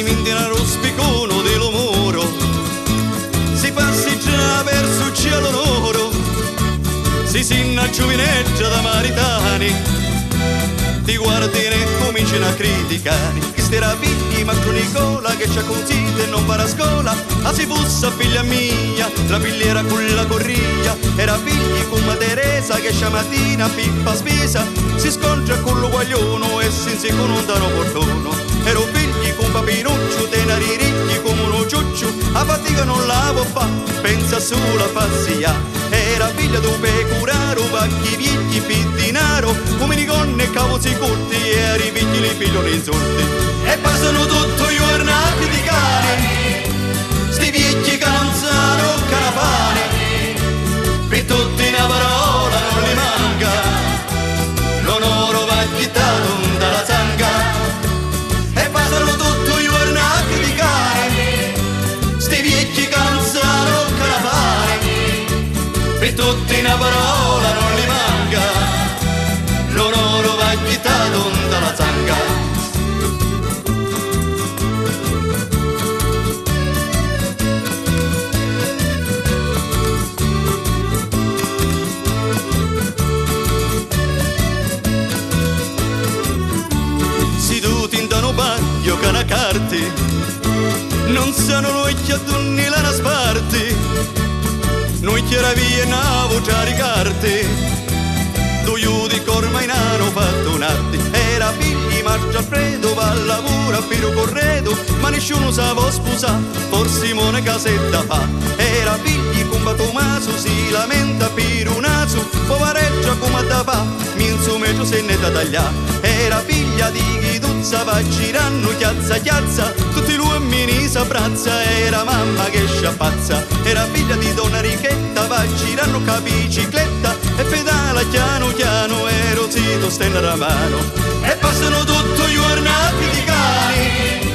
mintina lo spicono dello muro, si passeggia verso il cielo nero, si sinna giovineggia da maritani, ti guardano e cominciano a criticare. Che stera figli Macro Nicola che c'ha consite e non va a scuola, a si bussa figlia mia, la pigliera con la corriglia, era figli come Teresa che c'ha mattina pippa spesa, si scontra con lo guaglione e si inseguono un tano portono. Ero figli con papinuccio, teneri ricchi come uno ciuccio, a fatica non la può fa, pensa solo a pazzia. Era figlia d'un pecuraro, vacchi viecchi, pittinaro, come niconne e cavosi corti, e eri figli li figliano insulti. E passano tutto i giorni a criticare, sti viecchi che non sanno canapane, per tutti una parola non li manca, l'onore va chittato dalla zanga. E passano tutto i giorni a criticare, sti viecchi che non sanno canapane, per tutti una parola non li manca, l'onore va chittato dalla zanga. Io canacarti, non sanno noi che adunni la nasparti, noi che era via navo già ricarti, tu iudi corma in anno fatto natti, era figli marcia Alfredo, va al lavoro a Piro Corredo, ma nessuno sa sposare, forse Simone casetta fa, era figli con Tommaso, si lamenta per un naso, povereggia come da fa, minzo meglio se ne da tagliare. Era figlia di Ghiduzza, va girando chiazza chiazza, tutti gli uomini s'abbraccia, era mamma che sciappazza. Era figlia di Donna Richetta, va girando ca bicicletta, e pedala chiano chiano, e Rosito stende la mano. E passano tutto i giorni a criticare,